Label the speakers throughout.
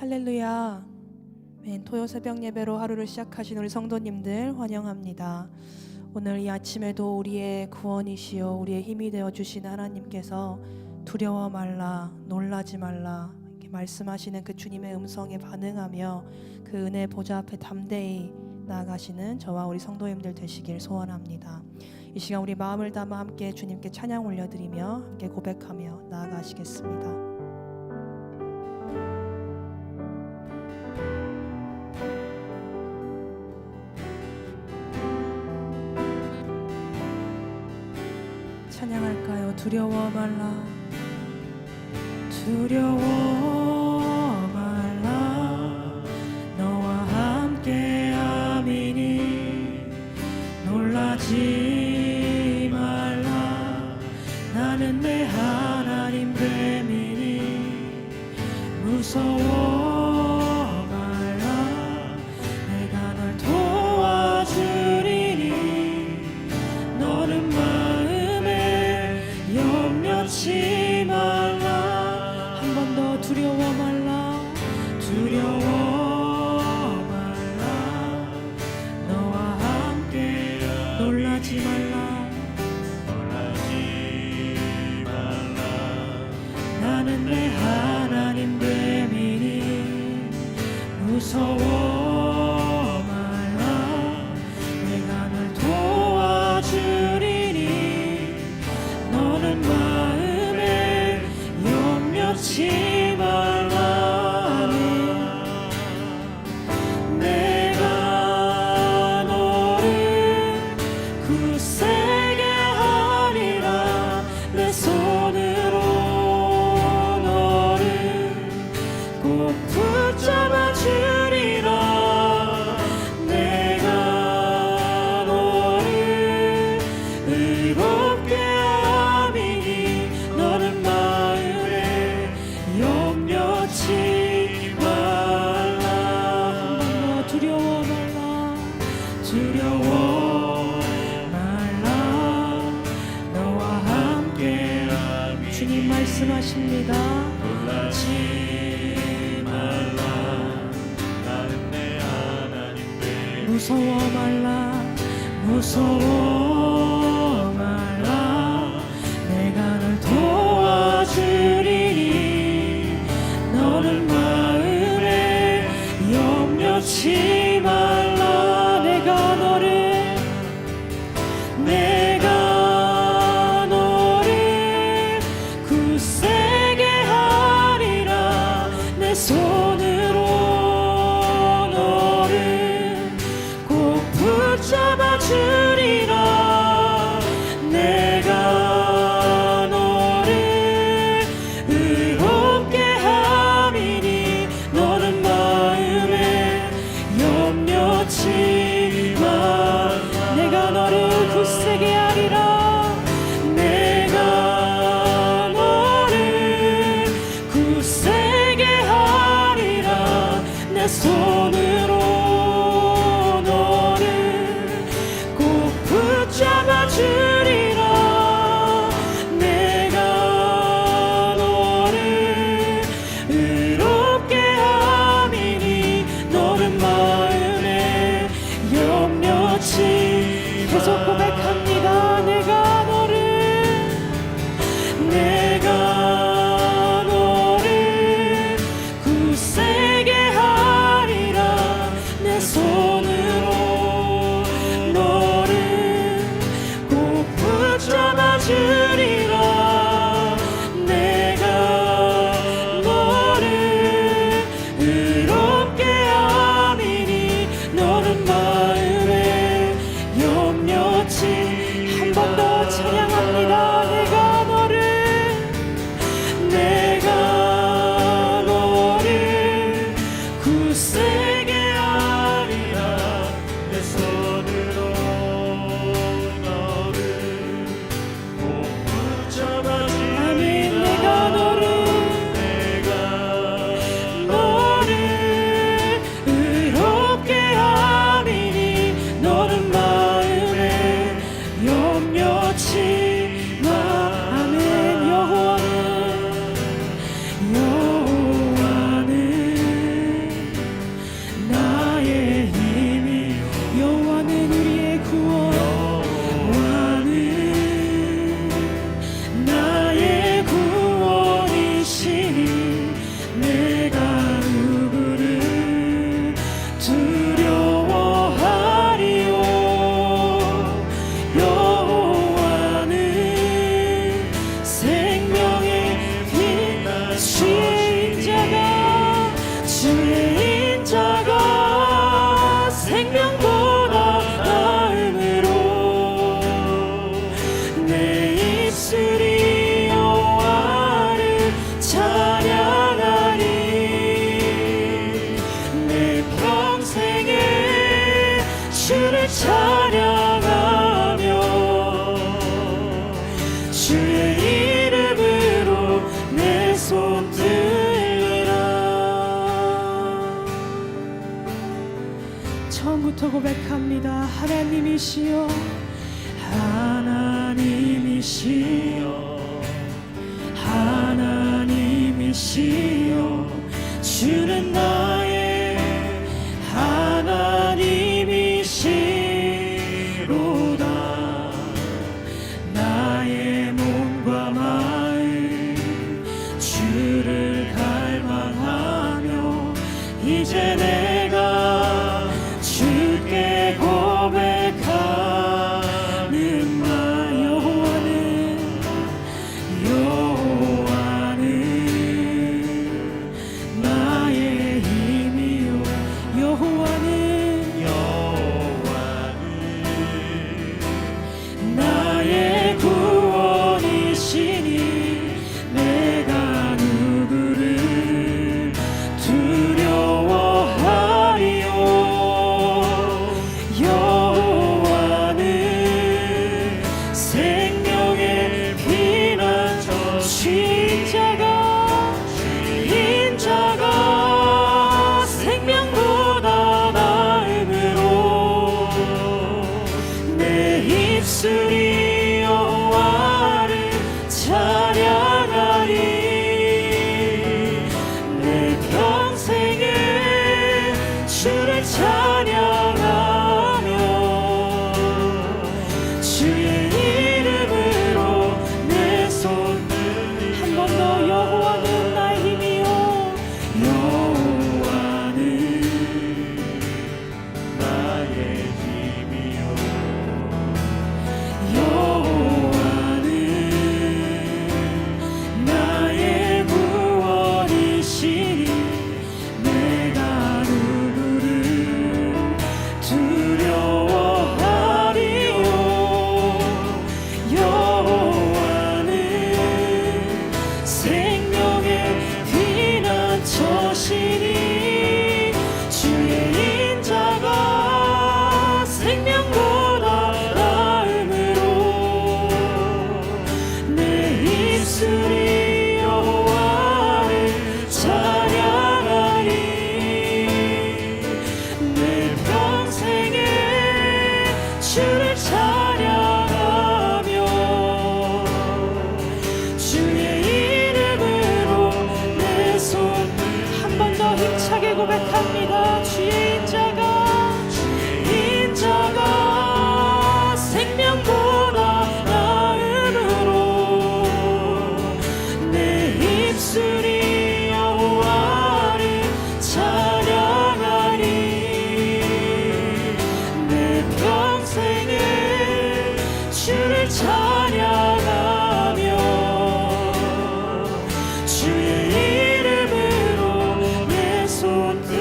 Speaker 1: 할렐루야. 토요 새벽 예배로 하루를 시작하신 우리 성도님들 환영합니다. 오늘 이 아침에도 우리의 구원이시요 우리의 힘이 되어 주신 하나님께서 두려워 말라, 놀라지 말라 이렇게 말씀하시는 그 주님의 음성에 반응하며 그 은혜 보좌 앞에 담대히 나아가시는 저와 우리 성도님들 되시길 소원합니다. 이 시간 우리 마음을 담아 함께 주님께 찬양 올려드리며 함께 고백하며 나아가시겠습니다. 찬양할까요? 두려워 말라, 두려워 말라, 너와 함께 함이니 놀라지 말라. 나는 내 하나님 됨이니 무서워 말라. 내가 널 도와주리니 너는 염려치 말라. 한 번 더 두려워 말라, 두려워 말라, 너와 함께 놀라지 말라, 놀라지 말라. 나는 내 하나님 됨이니 무서워 말라. 내가 널 도와주리니 너는 마음에 염려치 말라. 내가 너를 굳세게 하리라. 내 손으로 너를 꼭 붙잡아 주리라. 내가 너를 의롭게 너는 마음에 염려치 말라. 두려워 말라, 두려워 말라, 너와 함께 주님 말씀하십니다. 놀라지 말라. 나는 내 하나님 됨. 무서워 말라, 무서워 말라. 내가 널 도와주리니 너는 마음에 염려치 말라. 내가 너를 굳세게 하리라. 내 손으로 너를 꼭 붙잡아 주리라. 내가 너를 의롭게 함이니 너는 마음에 염려치 마. 내가 너를 굳세게 하리라. 내가 너를 굳세게 하리라. 입술로부터 고백합니다. 하나님이시여,
Speaker 2: 하나님이시여, 하나님이시여, 주는 나의 하나님이시로다. 나의 몸과 마음 주를 갈망하며 이제 내가 주께 고백하는 말. 여호와는 나의 힘이요, 여호와는 나의 구원이시니 내가 누구를 두려워하리요. 여호와는 생명의 피난처, 인자가 생명보다 나음으로 내 입술이 여호와를 찬양하리. 내 평생에 주를 찬양하며 주의 이름으로 내 손을 한 번 더. 여호와는 나의 힘이요, 여호와는 나의 힘이요, 여호와는 나의 구원이시니 내가 누구를 두려워하리요. 여호와는 생명의 피난처시니 주의 인자가 생명보다 나음으로 내 입술이 여호와를 찬양하리. 내 평생에 주를 찬양하며 주의 이름으로 내 손을 한 번 더 힘차게 고백합니다. 주의 인자가 생명보다 나음으로 내 입술이 여호와를 찬양하리. 내 평생에 주를 찬양하며 주의 이름으로 내 손들.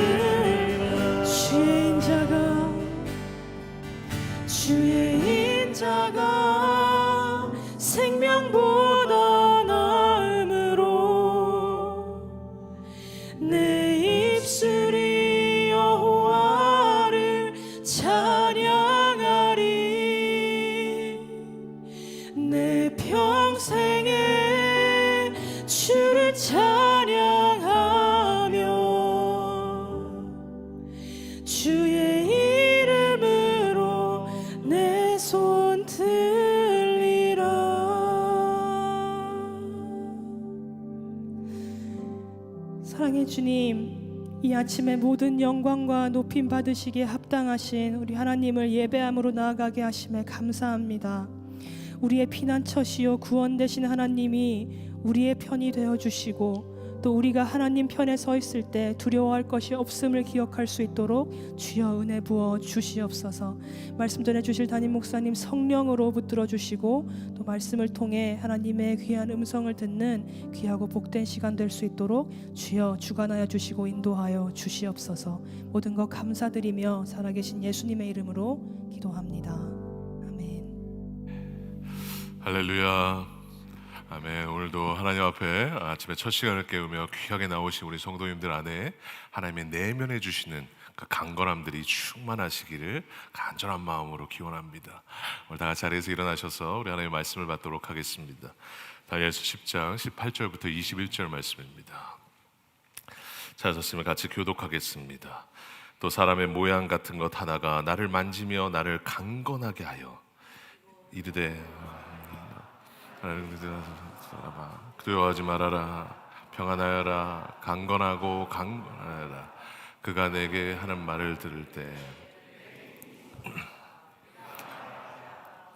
Speaker 2: 주의 인자가 생명보다 나음으로 내 입술이 여호와를 찬양하리. 내 평생에 주를 찬양하며 주의 이름으로 내 손 들리라. 사랑의 주님, 이 아침에 모든 영광과 높임 받으시기에 합당하신 우리 하나님을 예배함으로 나아가게 하심에 감사합니다. 우리의 피난처시요 구원 되신 하나님이 우리의 편이 되어주시고 또 우리가 하나님 편에 서 있을 때 두려워할 것이 없음을 기억할 수 있도록 주여 은혜 부어 주시옵소서. 말씀 전해주실 담임 목사님 성령으로 붙들어 주시고 또 말씀을 통해 하나님의 귀한 음성을 듣는 귀하고 복된 시간 될 수 있도록 주여 주관하여 주시고 인도하여 주시옵소서. 모든 것 감사드리며 살아계신 예수님의 이름으로 기도합니다. 아멘.
Speaker 3: 할렐루야. 아멘. 오늘도 하나님 앞에 아침에 첫 시간을 깨우며 귀하게 나오신 우리 성도님들 안에 하나님의 내면해 주시는 그 강건함들이 충만하시기를 간절한 마음으로 기원합니다. 오늘 다 같이 자리에서 일어나셔서 우리 하나님의 말씀을 받도록 하겠습니다. 다니엘서 10장 18절부터 21절 말씀입니다. 찾았으면 같이 교독하겠습니다. 또 사람의 모양 같은 것 하나가 나를 만지며 나를 강건하게 하여 이르되 두려워하지 말아라, 평안하여라, 강건하고 강건하여라. 그가 내게 하는 말을 들을 때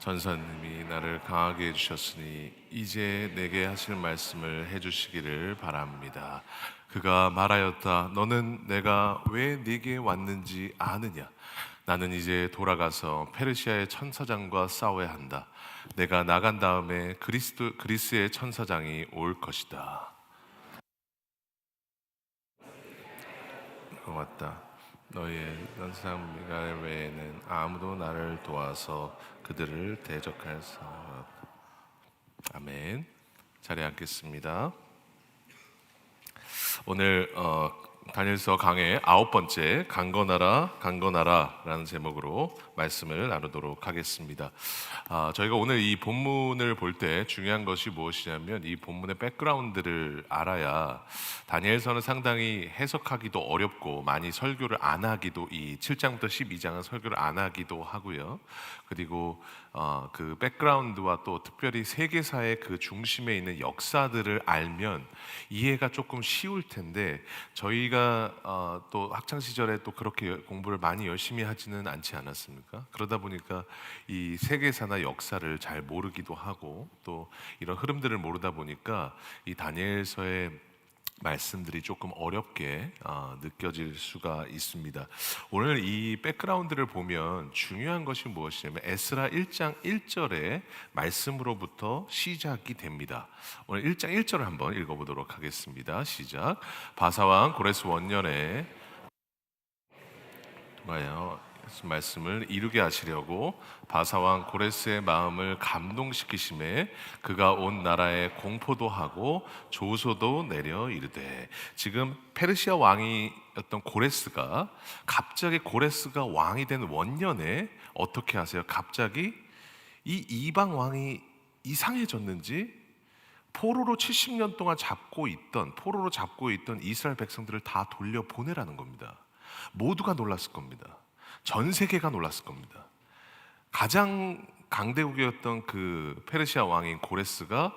Speaker 3: 전사님이 나를 강하게 해주셨으니 이제 내게 하실 말씀을 해주시기를 바랍니다. 그가 말하였다. 너는 내가 왜 네게 왔는지 아느냐? 나는 이제 돌아가서 페르시아의 천사장과 싸워야 한다. 내가 나간 다음에 그리스의 천사장이 올 것이다. 고맙다. 너희의 연상 미갈 외에는 아무도 나를 도와서 그들을 대적할 수 없다. 아멘. 자리에 앉겠습니다. 오늘 다니엘서 강의 9번째 강건하라라는 제목으로 말씀을 나누도록 하겠습니다. 저희가 오늘 이 본문을 볼 때 중요한 것이 무엇이냐면 이 본문의 백그라운드를 알아야 다니엘서는 상당히 해석하기도 어렵고 많이 설교를 안 하기도, 이 7장부터 12장은 설교를 안 하기도 하고요. 그리고 그 백그라운드와 또 특별히 세계사의 그 중심에 있는 역사들을 알면 이해가 조금 쉬울 텐데 저희가 또 학창 시절에 또 그렇게 공부를 많이 열심히 하지는 않지 않았습니까? 그러다 보니까 이 세계사나 역사를 잘 모르기도 하고 또 이런 흐름들을 모르다 보니까 이 다니엘서의 말씀들이 조금 어렵게 느껴질 수가 있습니다. 오늘 이 백그라운드를 보면 중요한 것이 무엇이냐면 에스라 1장 1절의 말씀으로부터 시작이 됩니다. 오늘 1장 1절을 한번 읽어보도록 하겠습니다. 시작. 바사왕 고레스 원년에 말씀을 이루게 하시려고 바사왕 고레스의 마음을 감동시키심에 그가 온 나라에 공포도 하고 조소도 내려 이르되. 지금 페르시아 왕이었던 고레스가 갑자기 고레스가 왕이 된 원년에 어떻게 하세요? 갑자기 이 이방 왕이 이상해졌는지 포로로 70년 동안 잡고 있던 이스라엘 백성들을 다 돌려보내라는 겁니다. 모두가 놀랐을 겁니다. 전 세계가 놀랐을 겁니다. 가장 강대국이었던 그 페르시아 왕인 고레스가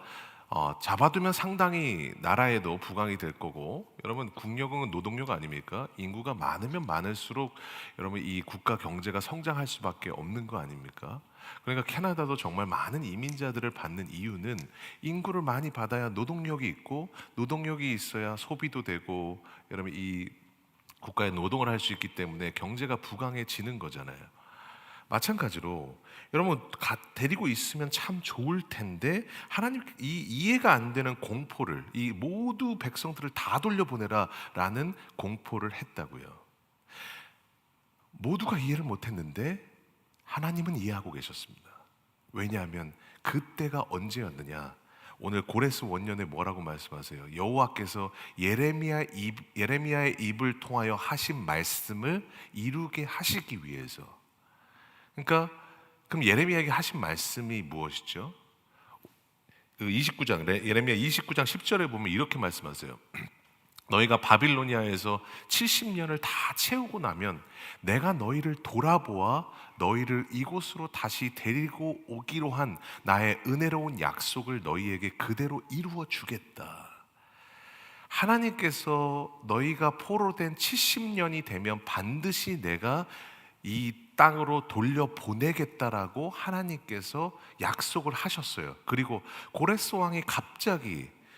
Speaker 3: 잡아두면 상당히 나라에도 부강이 될 거고, 여러분 국력은 노동력 아닙니까? 인구가 많으면 많을수록 여러분 이 국가 경제가 성장할 수밖에 없는 거 아닙니까? 그러니까 캐나다도 정말 많은 이민자들을 받는 이유는 인구를 많이 받아야 노동력이 있고, 노동력이 있어야 소비도 되고, 여러분 이 국가에 노동을 할 수 있기 때문에 경제가 부강해지는 거잖아요. 마찬가지로 여러분 데리고 있으면 참 좋을 텐데 하나님 이 이해가 안 되는 공포를, 이 모두 백성들을 다 돌려보내라라는 공포를 했다고요. 모두가 이해를 못했는데 하나님은 이해하고 계셨습니다. 왜냐하면 그때가 언제였느냐? 오늘 고레스 원년에 뭐라고 말씀하세요? 여호와께서 예레미야의 입을 통하여 하신 말씀을 이루게 하시기 위해서. 그러니까 그럼 예레미야에게 하신 말씀이 무엇이죠? 그 29장 예레미야 29장 10절에 보면 이렇게 말씀하세요. 너희가 바빌로니아에서 70년을 다 채우고 나면 내가 너희를 돌아보아 너희를 이곳으로 다시 데리고 오기로 한 나의 은혜로운 약속을 너희에게 그대로 이루어 주겠다. 하나님께서 너희가 포로된 70년이 되면 반드시 내가 이 땅으로 돌려보내겠다라고 하나님께서 약속을 하셨어요. 그리고 고레스 왕이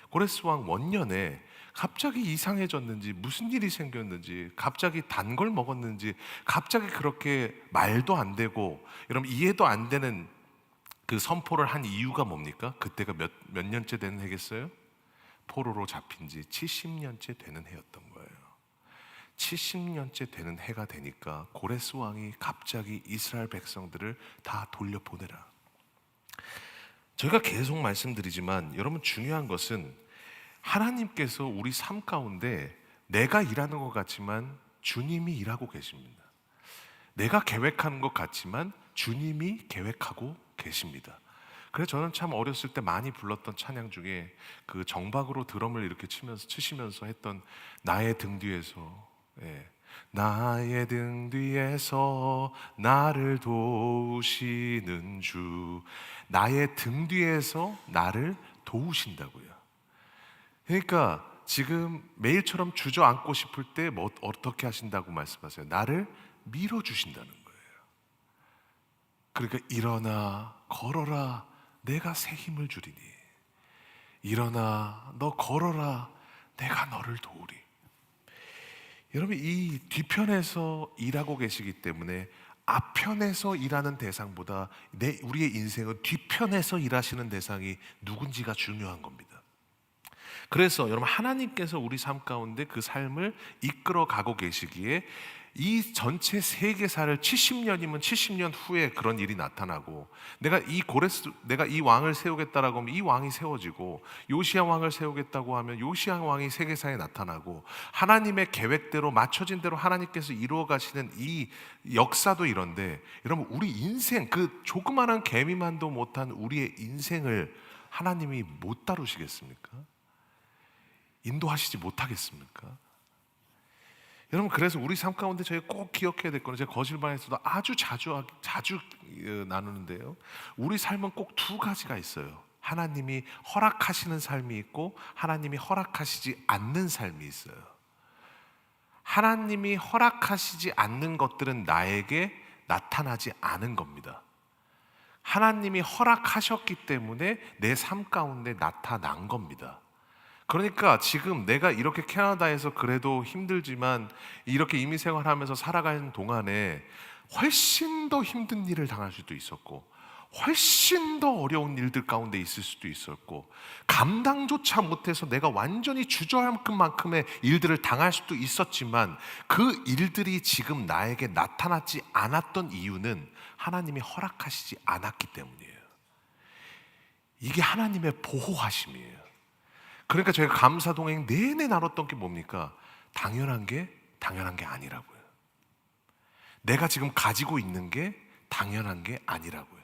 Speaker 3: 고레스 왕 원년에 갑자기 이상해졌는지, 무슨 일이 생겼는지, 갑자기 단 걸 먹었는지, 갑자기 그렇게 말도 안 되고 여러분 이해도 안 되는 그 선포를 한 이유가 뭡니까? 그때가 몇 년째 되는 해겠어요? 포로로 잡힌 지 70년째 되는 해였던 거예요. 70년째 되는 해가 되니까 고레스 왕이 갑자기 이스라엘 백성들을 다 돌려보내라. 저희가 계속 말씀드리지만 여러분 중요한 것은 하나님께서 우리 삶 가운데 내가 일하는 것 같지만 주님이 일하고 계십니다. 내가 계획하는 것 같지만 주님이 계획하고 계십니다. 그래서 저는 참 어렸을 때 많이 불렀던 찬양 중에 그 정박으로 드럼을 이렇게 치시면서 했던 나의 등 뒤에서, 나의 등 뒤에서 나를 도우시는 주. 나의 등 뒤에서 나를 도우신다고요. 그러니까 지금 매일처럼 주저앉고 싶을 때 어떻게 하신다고 말씀하세요? 나를 밀어주신다는 거예요. 그러니까 일어나 걸어라, 내가 새 힘을 주리니. 일어나 너 걸어라, 내가 너를 도우리. 여러분, 이 뒤편에서 일하고 계시기 때문에 앞편에서 일하는 대상보다 우리의 인생은 뒤편에서 일하시는 대상이 누군지가 중요한 겁니다. 그래서 여러분, 하나님께서 우리 삶 가운데 그 삶을 이끌어 가고 계시기에 이 전체 세계사를 70년이면 70년 후에 그런 일이 나타나고, 내가 이 왕을 세우겠다라고 하면 이 왕이 세워지고, 요시야 왕을 세우겠다고 하면 요시야 왕이 세계사에 나타나고, 하나님의 계획대로 맞춰진 대로 하나님께서 이루어 가시는 이 역사도 이런데, 여러분, 우리 인생, 그 조그마한 개미만도 못한 우리의 인생을 하나님이 못 다루시겠습니까? 인도하시지 못하겠습니까? 여러분, 그래서 우리 삶 가운데 저희가 꼭 기억해야 될 거는, 제가 거실방에서도 아주 자주 나누는데요, 우리 삶은 꼭 두 가지가 있어요. 하나님이 허락하시는 삶이 있고 하나님이 허락하시지 않는 삶이 있어요. 하나님이 허락하시지 않는 것들은 나에게 나타나지 않은 겁니다. 하나님이 허락하셨기 때문에 내 삶 가운데 나타난 겁니다. 그러니까 지금 내가 이렇게 캐나다에서 그래도 힘들지만 이렇게 이민 생활하면서 살아가는 동안에 훨씬 더 힘든 일을 당할 수도 있었고, 훨씬 더 어려운 일들 가운데 있을 수도 있었고, 감당조차 못해서 내가 완전히 주저앉을 만큼의 일들을 당할 수도 있었지만, 그 일들이 지금 나에게 나타나지 않았던 이유는 하나님이 허락하시지 않았기 때문이에요. 이게 하나님의 보호하심이에요. 그러니까 저희가 감사동행 내내 나눴던 게 뭡니까? 당연한 게 아니라고요. 내가 지금 가지고 있는 게 당연한 게 아니라고요.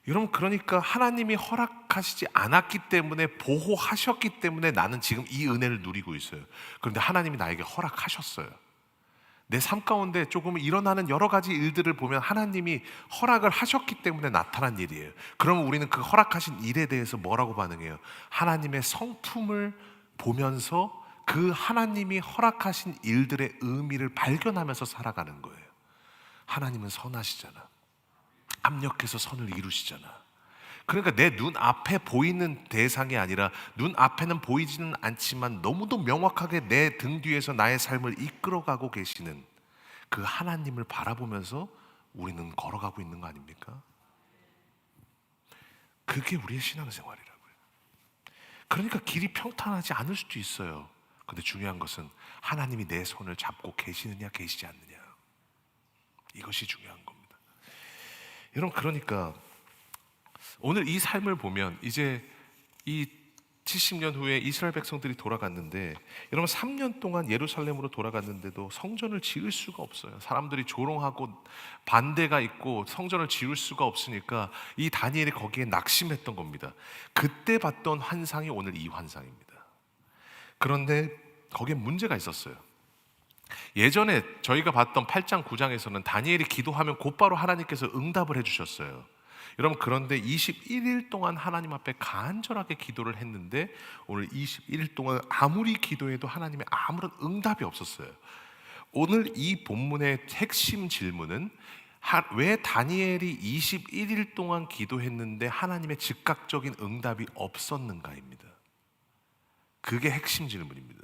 Speaker 3: 여러분, 그러니까 하나님이 허락하시지 않았기 때문에, 보호하셨기 때문에 나는 지금 이 은혜를 누리고 있어요. 그런데 하나님이 나에게 허락하셨어요. 내 삶 가운데 조금 일어나는 여러 가지 일들을 보면 하나님이 허락을 하셨기 때문에 나타난 일이에요. 그러면 우리는 그 허락하신 일에 대해서 뭐라고 반응해요? 하나님의 성품을 보면서 그 하나님이 허락하신 일들의 의미를 발견하면서 살아가는 거예요. 하나님은 선하시잖아. 합력해서 선을 이루시잖아. 그러니까 내 눈앞에 보이는 대상이 아니라, 눈앞에는 보이지는 않지만 너무도 명확하게 내 등 뒤에서 나의 삶을 이끌어가고 계시는 그 하나님을 바라보면서 우리는 걸어가고 있는 거 아닙니까? 그게 우리의 신앙생활이라고요. 그러니까 길이 평탄하지 않을 수도 있어요. 근데 중요한 것은 하나님이 내 손을 잡고 계시느냐 계시지 않느냐, 이것이 중요한 겁니다. 여러분, 그러니까 오늘 이 삶을 보면, 이제 이 70년 후에 이스라엘 백성들이 돌아갔는데, 여러분 3년 동안 예루살렘으로 돌아갔는데도 성전을 지을 수가 없어요. 사람들이 조롱하고 반대가 있고 성전을 지을 수가 없으니까 이 다니엘이 거기에 낙심했던 겁니다. 그때 봤던 환상이 오늘 이 환상입니다. 그런데 거기에 문제가 있었어요. 예전에 저희가 봤던 8장 9장에서는 다니엘이 기도하면 곧바로 하나님께서 응답을 해주셨어요. 여러분, 그런데 21일 동안 하나님 앞에 간절하게 기도를 했는데, 오늘 21일 동안 아무리 기도해도 하나님의 아무런 응답이 없었어요. 오늘 이 본문의 핵심 질문은 왜 다니엘이 21일 동안 기도했는데 하나님의 즉각적인 응답이 없었는가입니다. 그게 핵심 질문입니다.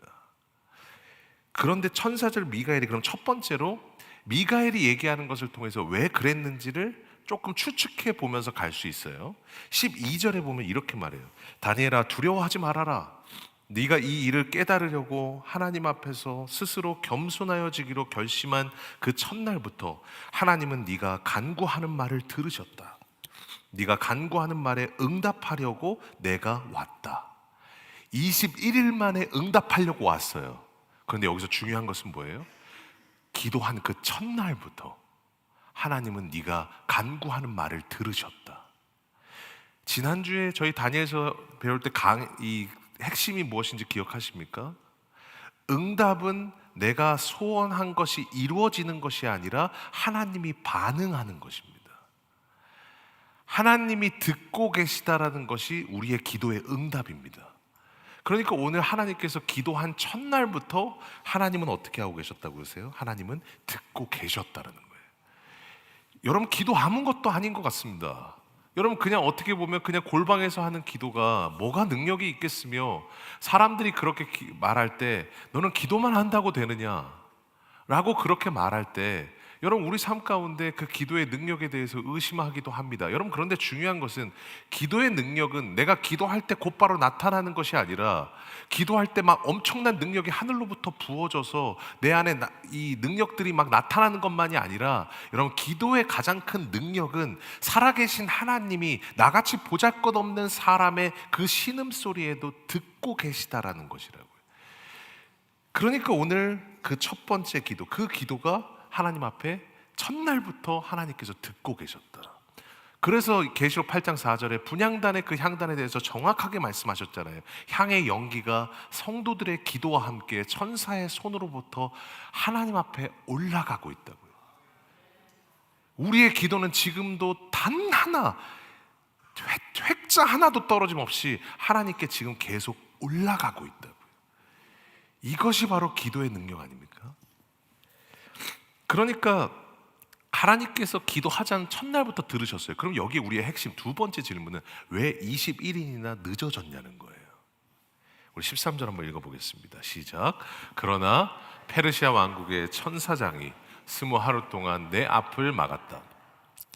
Speaker 3: 그런데 천사절 미가엘이, 그럼 첫 번째로 미가엘이 얘기하는 것을 통해서 왜 그랬는지를 조금 추측해 보면서 갈 수 있어요. 12절에 보면 이렇게 말해요. 다니엘아, 두려워하지 말아라. 네가 이 일을 깨달으려고 하나님 앞에서 스스로 겸손하여지기로 결심한 그 첫날부터 하나님은 네가 간구하는 말을 들으셨다. 네가 간구하는 말에 응답하려고 내가 왔다. 21일 만에 응답하려고 왔어요. 그런데 여기서 중요한 것은 뭐예요? 기도한 그 첫날부터 하나님은 네가 간구하는 말을 들으셨다. 지난주에 저희 다니엘서 배울 때 이 핵심이 무엇인지 기억하십니까? 응답은 내가 소원한 것이 이루어지는 것이 아니라 하나님이 반응하는 것입니다. 하나님이 듣고 계시다라는 것이 우리의 기도의 응답입니다. 그러니까 오늘 하나님께서 기도한 첫날부터 하나님은 어떻게 하고 계셨다고 그러세요? 하나님은 듣고 계셨다는 거예요. 여러분, 기도 아무것도 아닌 것 같습니다. 여러분, 그냥 어떻게 보면 그냥 골방에서 하는 기도가 뭐가 능력이 있겠으며, 사람들이 그렇게 말할 때 너는 기도만 한다고 되느냐 라고 그렇게 말할 때 여러분, 우리 삶 가운데 그 기도의 능력에 대해서 의심하기도 합니다. 여러분, 그런데 중요한 것은 기도의 능력은 내가 기도할 때 곧바로 나타나는 것이 아니라, 기도할 때 막 엄청난 능력이 하늘로부터 부어져서 내 안에 이 능력들이 막 나타나는 것만이 아니라, 여러분, 기도의 가장 큰 능력은 살아계신 하나님이 나같이 보잘것없는 사람의 그 신음소리에도 듣고 계시다라는 것이라고요. 그러니까 오늘 그 첫 번째 기도, 그 기도가 하나님 앞에 첫날부터 하나님께서 듣고 계셨다. 그래서 계시록 8장 4절에 분향단의 그 향단에 대해서 정확하게 말씀하셨잖아요. 향의 연기가 성도들의 기도와 함께 천사의 손으로부터 하나님 앞에 올라가고 있다고요. 우리의 기도는 지금도 단 하나, 획자 하나도 떨어짐 없이 하나님께 지금 계속 올라가고 있다고요. 이것이 바로 기도의 능력 아닙니까? 그러니까 하나님께서 기도하자는 첫날부터 들으셨어요. 그럼 여기 우리의 핵심 두 번째 질문은 왜 21일이나 늦어졌냐는 거예요. 우리 13절 한번 읽어보겠습니다. 시작. 그러나 페르시아 왕국의 천사장이 20하루 동안 내 앞을 막았다.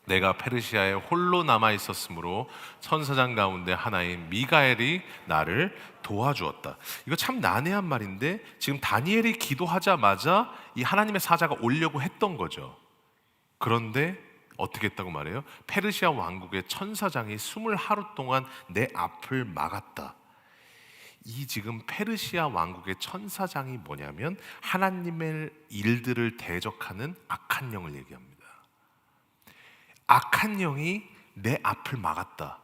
Speaker 3: 내가 페르시아에 홀로 남아 있었으므로 천사장 가운데 하나인 미가엘이 나를 도와주었다. 이거 참 난해한 말인데, 지금 다니엘이 기도하자마자 이 하나님의 사자가 오려고 했던 거죠. 그런데 어떻게 했다고 말해요? 페르시아 왕국의 천사장이 20하루 동안 내 앞을 막았다. 이 지금 페르시아 왕국의 천사장이 뭐냐면 하나님의 일들을 대적하는 악한 영을 얘기합니다. 악한 영이 내 앞을 막았다.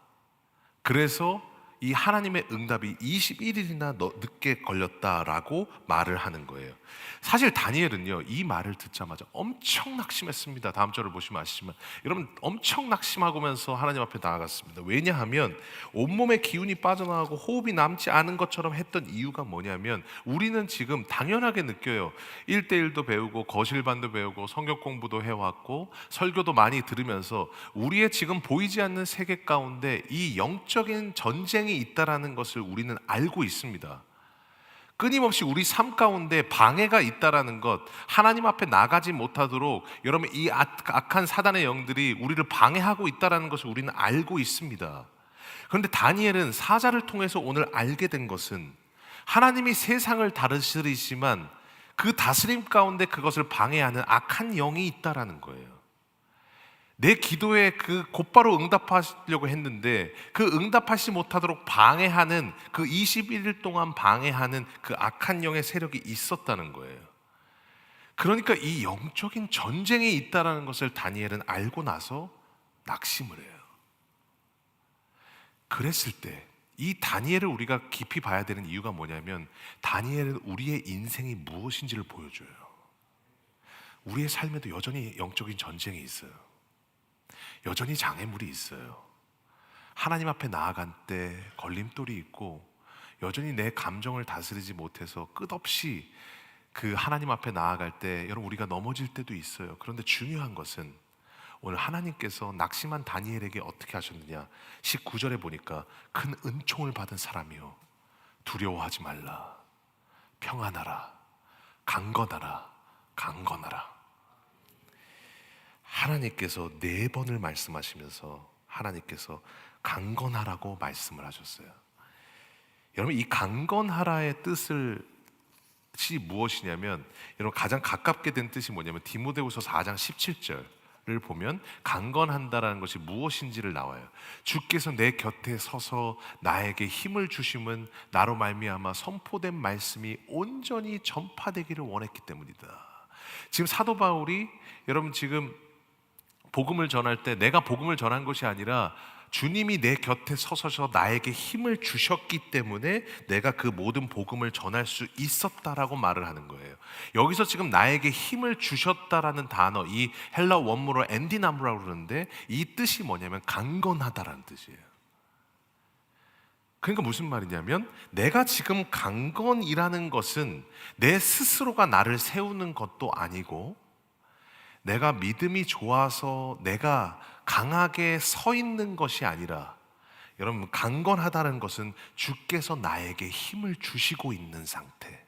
Speaker 3: 그래서 이 하나님의 응답이 21일이나 늦게 걸렸다라고 말을 하는 거예요. 사실 다니엘은요, 이 말을 듣자마자 엄청 낙심했습니다. 다음 절을 보시면 아시지만, 여러분, 엄청 낙심하면서 하나님 앞에 나아갔습니다. 왜냐하면 온몸에 기운이 빠져나가고 호흡이 남지 않은 것처럼 했던 이유가 뭐냐면, 우리는 지금 당연하게 느껴요. 1대1도 배우고 거실반도 배우고 성경 공부도 해왔고 설교도 많이 들으면서 우리의 지금 보이지 않는 세계 가운데 이 영적인 전쟁이 있다라는 것을 우리는 알고 있습니다. 끊임없이 우리 삶 가운데 방해가 있다라는 것, 하나님 앞에 나가지 못하도록 여러분 이 악한 사단의 영들이 우리를 방해하고 있다라는 것을 우리는 알고 있습니다. 그런데 다니엘은 사자를 통해서 오늘 알게 된 것은 하나님이 세상을 다스리시지만 그 다스림 가운데 그것을 방해하는 악한 영이 있다라는 거예요. 내 기도에 그 곧바로 응답하시려고 했는데 그 응답하지 못하도록 방해하는, 그 21일 동안 방해하는 그 악한 영의 세력이 있었다는 거예요. 그러니까 이 영적인 전쟁이 있다는 것을 다니엘은 알고 나서 낙심을 해요. 그랬을 때 이 다니엘을 우리가 깊이 봐야 되는 이유가 뭐냐면, 다니엘은 우리의 인생이 무엇인지를 보여줘요. 우리의 삶에도 여전히 영적인 전쟁이 있어요. 여전히 장애물이 있어요. 하나님 앞에 나아간 때 걸림돌이 있고, 여전히 내 감정을 다스리지 못해서 끝없이 그 하나님 앞에 나아갈 때 여러분 우리가 넘어질 때도 있어요. 그런데 중요한 것은 오늘 하나님께서 낙심한 다니엘에게 어떻게 하셨느냐, 19절에 보니까 큰 은총을 받은 사람이요 두려워하지 말라, 평안하라, 강건하라, 강건하라. 하나님께서 4번을 말씀하시면서 하나님께서 강건하라고 말씀을 하셨어요. 여러분, 이 강건하라의 뜻이 무엇이냐면, 여러분 가장 가깝게 된 뜻이 뭐냐면 디모데후서 4장 17절을 보면 강건한다라는 것이 무엇인지를 나와요. 주께서 내 곁에 서서 나에게 힘을 주심은 나로 말미암아 선포된 말씀이 온전히 전파되기를 원했기 때문이다. 지금 사도 바울이 여러분 지금 복음을 전할 때 내가 복음을 전한 것이 아니라 주님이 내 곁에 서셔서 나에게 힘을 주셨기 때문에 내가 그 모든 복음을 전할 수 있었다라고 말을 하는 거예요. 여기서 지금 나에게 힘을 주셨다라는 단어, 이 헬라 원문으로 엔디나무라고 그러는데 이 뜻이 뭐냐면 강건하다라는 뜻이에요. 그러니까 무슨 말이냐면 내가 지금 강건이라는 것은 내 스스로가 나를 세우는 것도 아니고 내가 믿음이 좋아서 내가 강하게 서 있는 것이 아니라, 여러분, 강건하다는 것은 주께서 나에게 힘을 주시고 있는 상태,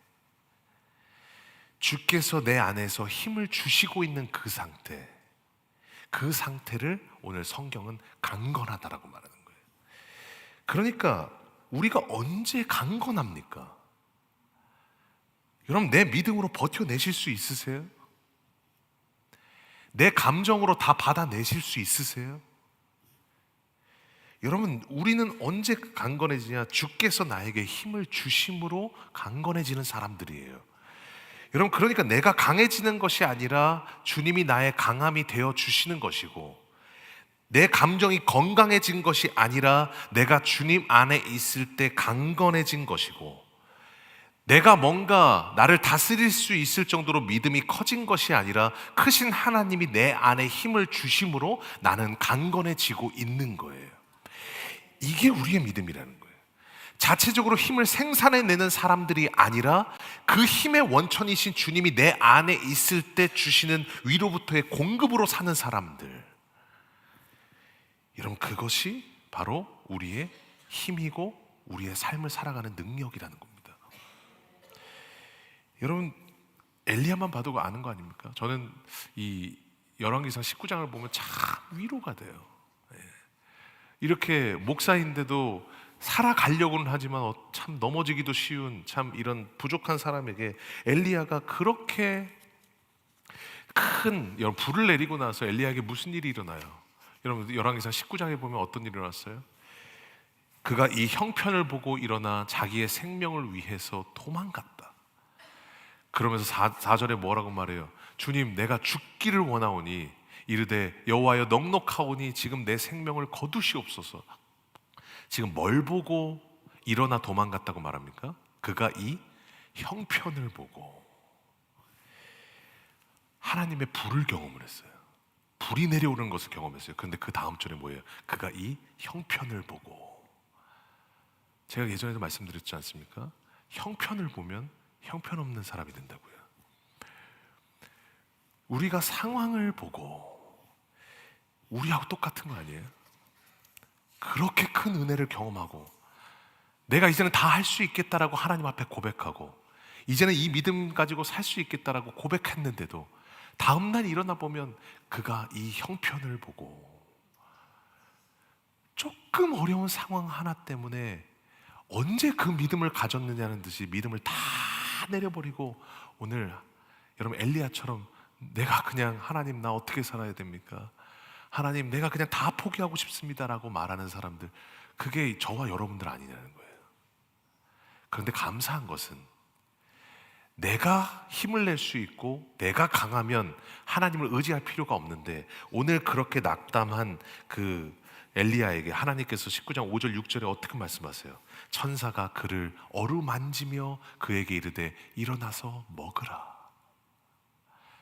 Speaker 3: 주께서 내 안에서 힘을 주시고 있는 그 상태, 그 상태를 오늘 성경은 강건하다라고 말하는 거예요. 그러니까 우리가 언제 강건합니까? 여러분, 내 믿음으로 버텨내실 수 있으세요? 내 감정으로 다 받아내실 수 있으세요? 여러분, 우리는 언제 강건해지냐? 주께서 나에게 힘을 주심으로 강건해지는 사람들이에요. 여러분, 그러니까 내가 강해지는 것이 아니라 주님이 나의 강함이 되어 주시는 것이고, 내 감정이 건강해진 것이 아니라 내가 주님 안에 있을 때 강건해진 것이고, 내가 뭔가 나를 다스릴 수 있을 정도로 믿음이 커진 것이 아니라 크신 하나님이 내 안에 힘을 주심으로 나는 강건해지고 있는 거예요. 이게 우리의 믿음이라는 거예요. 자체적으로 힘을 생산해내는 사람들이 아니라 그 힘의 원천이신 주님이 내 안에 있을 때 주시는 위로부터의 공급으로 사는 사람들. 여러분, 그것이 바로 우리의 힘이고 우리의 삶을 살아가는 능력이라는 겁니다. 여러분, 엘리야만 봐도 아는 거 아닙니까? 저는 이 열왕기상 19장을 보면 참 위로가 돼요. 이렇게 목사인데도 살아가려고는 하지만 참 넘어지기도 쉬운 참 이런 부족한 사람에게 엘리야가 그렇게 큰 불을 내리고 나서 엘리야에게 무슨 일이 일어나요? 여러분, 열왕기상 19장에 보면 어떤 일이 일어났어요? 그가 이 형편을 보고 일어나 자기의 생명을 위해서 도망갔다. 그러면서 4절에 뭐라고 말해요? 주님, 내가 죽기를 원하오니 이르되 여호와여 넉넉하오니 지금 내 생명을 거두시옵소서. 지금 뭘 보고 일어나 도망갔다고 말합니까? 그가 이 형편을 보고 하나님의 불을 경험을 했어요. 불이 내려오는 것을 경험했어요. 그런데 그 다음 절에 뭐예요? 그가 이 형편을 보고. 제가 예전에도 말씀드렸지 않습니까? 형편을 보면 형편없는 사람이 된다고요. 우리가 상황을 보고 우리하고 똑같은 거 아니에요? 그렇게 큰 은혜를 경험하고 내가 이제는 다 할 수 있겠다라고 하나님 앞에 고백하고 이제는 이 믿음 가지고 살 수 있겠다라고 고백했는데도 다음날 일어나 보면 그가 이 형편을 보고 조금 어려운 상황 하나 때문에 언제 그 믿음을 가졌느냐는 듯이 믿음을 다 내려버리고 오늘 여러분 엘리야처럼 내가 그냥 하나님 나 어떻게 살아야 됩니까? 하나님 내가 그냥 다 포기하고 싶습니다라고 말하는 사람들, 그게 저와 여러분들 아니냐는 거예요. 그런데 감사한 것은 내가 힘을 낼 수 있고 내가 강하면 하나님을 의지할 필요가 없는데 오늘 그렇게 낙담한 그 엘리야에게 하나님께서 19장 5절 6절에 어떻게 말씀하세요? 천사가 그를 어루만지며 그에게 이르되 일어나서 먹으라.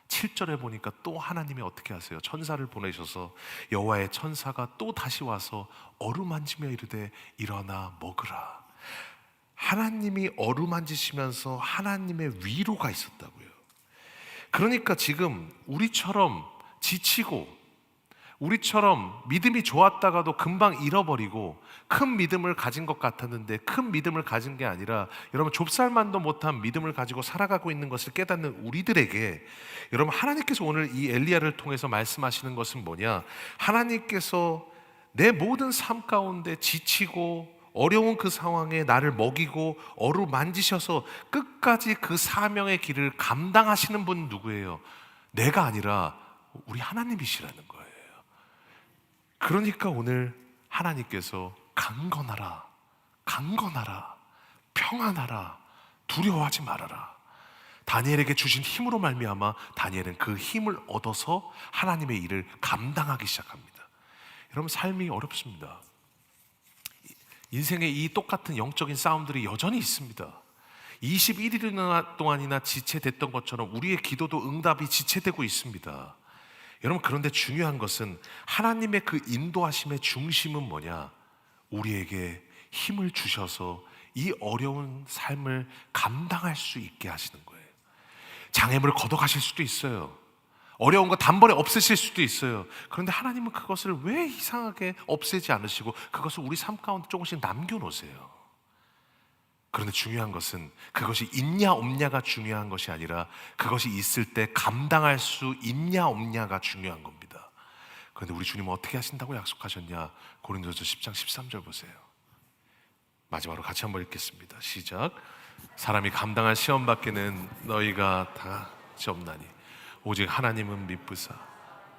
Speaker 3: 7절에 보니까 또 하나님이 어떻게 하세요? 천사를 보내셔서 여호와의 천사가 또 다시 와서 어루만지며 이르되 일어나 먹으라. 하나님이 어루만지시면서 하나님의 위로가 있었다고요. 그러니까 지금 우리처럼 지치고 우리처럼 믿음이 좋았다가도 금방 잃어버리고 큰 믿음을 가진 것 같았는데 큰 믿음을 가진 게 아니라 여러분 좁쌀만도 못한 믿음을 가지고 살아가고 있는 것을 깨닫는 우리들에게 여러분 하나님께서 오늘 이 엘리야를 통해서 말씀하시는 것은 뭐냐? 하나님께서 내 모든 삶 가운데 지치고 어려운 그 상황에 나를 먹이고 어루만지셔서 끝까지 그 사명의 길을 감당하시는 분 누구예요? 내가 아니라 우리 하나님이시라는 거예요. 그러니까 오늘 하나님께서 강건하라, 강건하라, 평안하라, 두려워하지 말아라. 다니엘에게 주신 힘으로 말미암아 다니엘은 그 힘을 얻어서 하나님의 일을 감당하기 시작합니다. 여러분 삶이 어렵습니다. 인생에 이 똑같은 영적인 싸움들이 여전히 있습니다. 21일 동안이나 지체됐던 것처럼 우리의 기도도 응답이 지체되고 있습니다. 여러분, 그런데 중요한 것은 하나님의 그 인도하심의 중심은 뭐냐? 우리에게 힘을 주셔서 이 어려운 삶을 감당할 수 있게 하시는 거예요. 장애물을 걷어가실 수도 있어요. 어려운 거 단번에 없애실 수도 있어요. 그런데 하나님은 그것을 왜 이상하게 없애지 않으시고 그것을 우리 삶 가운데 조금씩 남겨놓으세요. 그런데 중요한 것은 그것이 있냐 없냐가 중요한 것이 아니라 그것이 있을 때 감당할 수 있냐 없냐가 중요한 겁니다. 그런데 우리 주님은 어떻게 하신다고 약속하셨냐? 고린도서 10장 13절 보세요. 마지막으로 같이 한번 읽겠습니다. 시작. 사람이 감당할 시험 밖에는 너희가 다시 없나니 오직 하나님은 미쁘사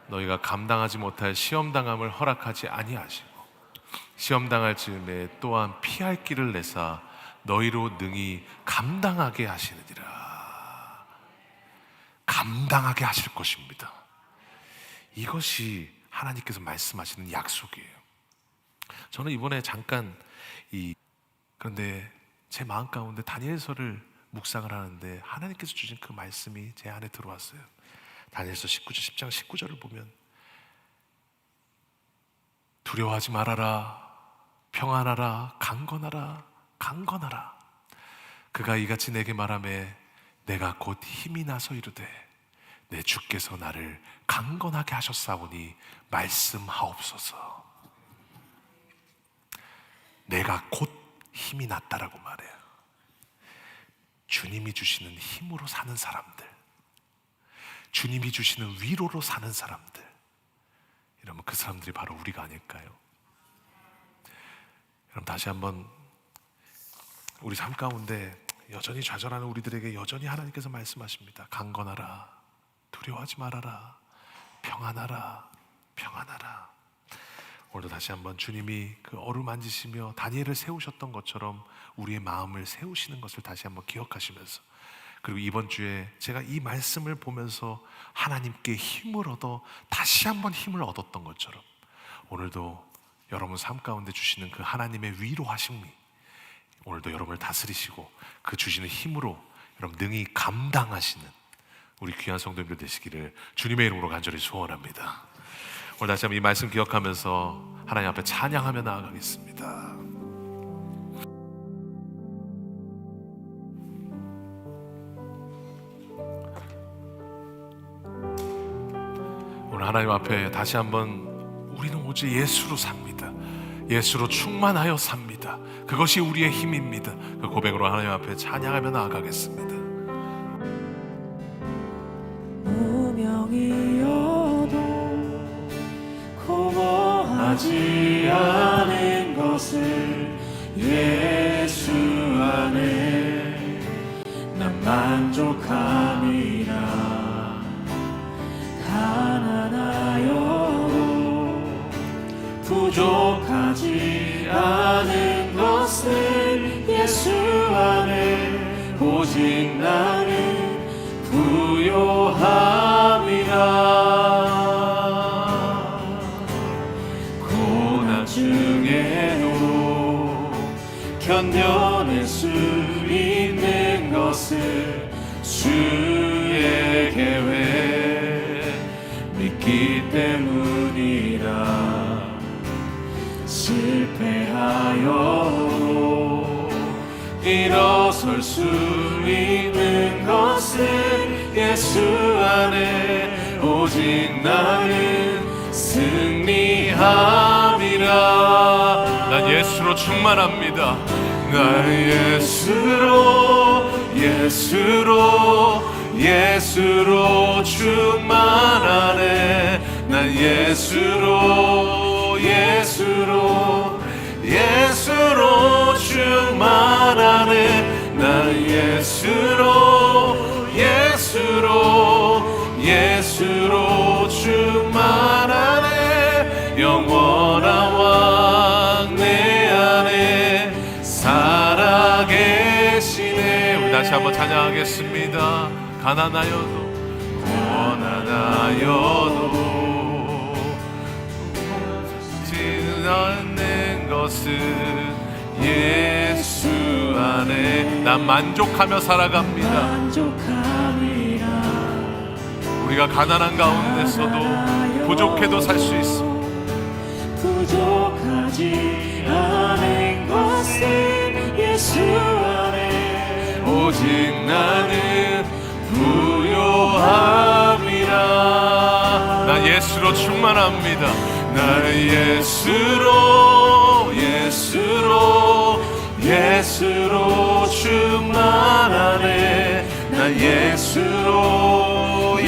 Speaker 3: 너희가 감당하지 못할 시험 당함을 허락하지 아니하시고 시험 당할 즈음에 또한 피할 길을 내사 너희로 능히 감당하게 하시느니라. 감당하게 하실 것입니다. 이것이 하나님께서 말씀하시는 약속이에요. 저는 이번에 잠깐 그런데 제 마음 가운데 다니엘서를 묵상을 하는데 하나님께서 주신 그 말씀이 제 안에 들어왔어요. 다니엘서 10장 19절을 보면 두려워하지 말아라, 평안하라, 강건하라, 강건하라. 그가 이같이 내게 말하매 내가 곧 힘이 나서 이르되 내 주께서 나를 강건하게 하셨사오니 말씀하옵소서. 내가 곧 힘이 났다라고 말해요. 주님이 주시는 힘으로 사는 사람들, 주님이 주시는 위로로 사는 사람들, 이러면 그 사람들이 바로 우리가 아닐까요? 여러분, 다시 한번 우리 삶 가운데 여전히 좌절하는 우리들에게 여전히 하나님께서 말씀하십니다. 강건하라, 두려워하지 말아라, 평안하라, 평안하라. 오늘도 다시 한번 주님이 그 어루만지시며 다니엘을 세우셨던 것처럼 우리의 마음을 세우시는 것을 다시 한번 기억하시면서, 그리고 이번 주에 제가 이 말씀을 보면서 하나님께 힘을 얻어 다시 한번 힘을 얻었던 것처럼 오늘도 여러분 삶 가운데 주시는 그 하나님의 위로하심이 오늘도 여러분을 다스리시고 그 주시는 힘으로 여러분 능히 감당하시는 우리 귀한 성도님들 되시기를 주님의 이름으로 간절히 소원합니다. 오늘 다시 한번 이 말씀 기억하면서 하나님 앞에 찬양하며 나아가겠습니다. 오늘 하나님 앞에 다시 한번 우리는 오직 예수로 삽니다. 예수로 충만하여 삽니다. 그것이 우리의 힘입니다. 그 고백으로 하나님 앞에 찬양하며 나아가겠습니다.
Speaker 2: 무명이어도 공허하지 않은 것을 예수 안에 난 만족함이라. 가난하여도 부족하지 않은 것을 예수 안에 오직 나는 부요함이라. 고난 중에도 견뎌낼 수 있는 것을 주의 계획 믿기 때문이라. 실패하여도 일어설 수 있는 것은 예수 안에 오직 나는 승리함이라. 난 예수로 충만합니다. 난 예수로 충만하네. 난 예수로 충만하네. 난 예수로 충만하네. 영원한 왕 내 안에 살아계시네. 우리 다시 한번 찬양하겠습니다. 가난하여도 지는 않는 것은
Speaker 3: 예수 안에 난 만족하며 살아갑니다.
Speaker 2: 만족함이라.
Speaker 3: 우리가 가난한 가운데서도 부족해도 살 수 있습니다.
Speaker 2: 부족하지 않은 것은 예수 안에
Speaker 3: 오직 나는 부요함이라. 난 예수로 충만합니다. 난 예수로 충만하네. 난 예수로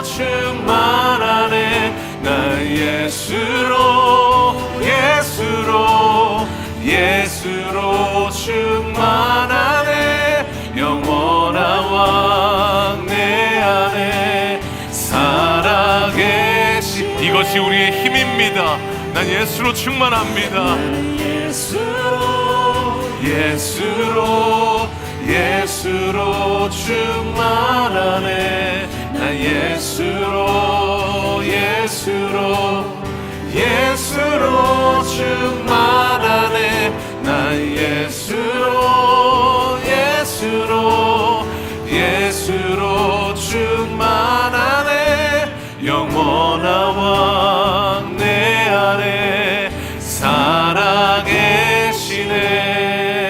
Speaker 3: 충만하네. 난 예수로 충만하네. 영원한 왕 내 안에 살아계시. 이것이 우리의 힘입니다. 난 예수로 충만합니다. 예수로 충만하네. 난 예수로 충만하네. 난 예수로 충만하네. 영원한 왕 내 안에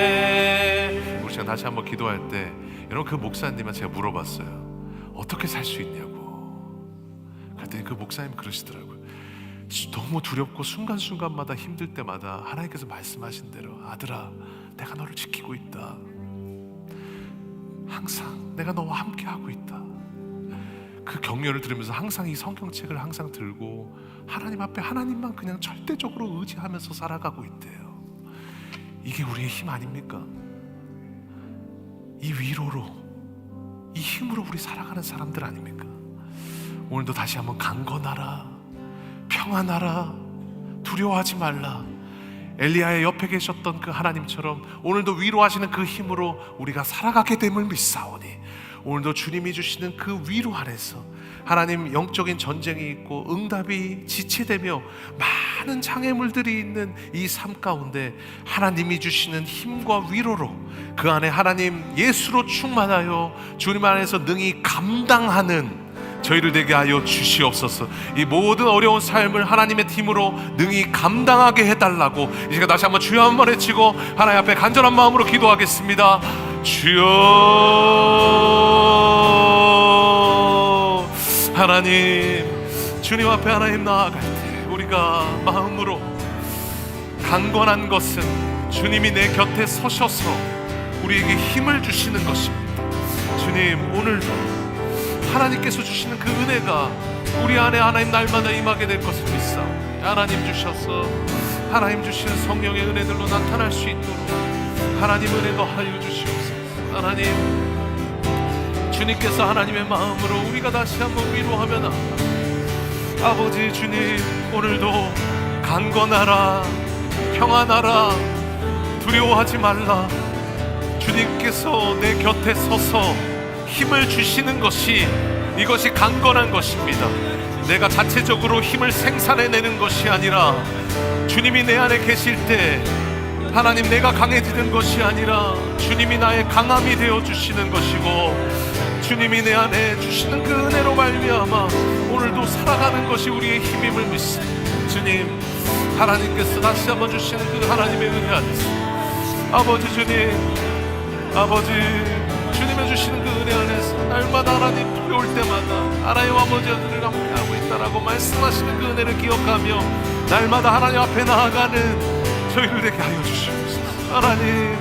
Speaker 3: 살아계시네. 우리 제가 다시 한번 기도할 때 여러분 그 목사님한테 제가 물어봤어요. 어떻게 살 수 있냐고. 그랬더니 그 목사님이 그러시더라고요. 너무 두렵고 순간순간마다 힘들 때마다 하나님께서 말씀하신 대로 아들아 내가 너를 지키고 있다. 항상 내가 너와 함께 하고 있다. 그 격려를 들으면서 항상 이 성경책을 항상 들고 하나님 앞에 하나님만 그냥 절대적으로 의지하면서 살아가고 있대요. 이게 우리의 힘 아닙니까? 이 위로로 이 힘으로 우리 살아가는 사람들 아닙니까? 오늘도 다시 한번 강건하라, 평안하라, 두려워하지 말라. 엘리야의 옆에 계셨던 그 하나님처럼 오늘도 위로하시는 그 힘으로 우리가 살아가게 됨을 믿사오니 오늘도 주님이 주시는 그 위로 안에서 하나님 영적인 전쟁이 있고 응답이 지체되며 많은 장애물들이 있는 이 삶 가운데 하나님이 주시는 힘과 위로로 그 안에 하나님 예수로 충만하여 주님 안에서 능히 감당하는 저희를 되게 하여 주시옵소서. 이 모든 어려운 삶을 하나님의 힘으로 능히 감당하게 해달라고 이 시간 다시 한번 주여 한번 외치고 하나님 앞에 간절한 마음으로 기도하겠습니다. 주여. 하나님, 주님 앞에 하나님 나아갈 때 우리가 마음으로 강건한 것은 주님이 내 곁에 서셔서 우리에게 힘을 주시는 것입니다. 주님, 오늘도 하나님께서 주시는 그 은혜가 우리 안에 하나님 날마다 임하게 될 것을 믿사오니 하나님 주셔서 하나님 주시는 성령의 은혜들로 나타날 수 있도록 하나님 은혜 더하여 주시옵소서. 하나님, 주님께서 하나님의 마음으로 우리가 다시 한번 위로하며 나아가 아버지 주님, 오늘도 강건하라, 평안하라, 두려워하지 말라. 주님께서 내 곁에 서서 힘을 주시는 것이 이것이 강건한 것입니다. 내가 자체적으로 힘을 생산해내는 것이 아니라 주님이 내 안에 계실 때 하나님 내가 강해지는 것이 아니라 주님이 나의 강함이 되어주시는 것이고 주님이 내 안에 주시는 그 은혜로 말미암아 오늘도 살아가는 것이 우리의 힘임을 믿습니다. 주님, 하나님께서 다시 한번 주시는 그 하나님의 은혜 안에서 아버지 주님, 아버지 주님의 주시는 그 은혜 안에서 날마다 하나님 두려울 때마다 하나님 아버지 하늘을 함께하고 있다라고 말씀하시는 그 은혜를 기억하며 날마다 하나님 앞에 나아가는 저희를 되게 하여 주시옵소서. 하나님,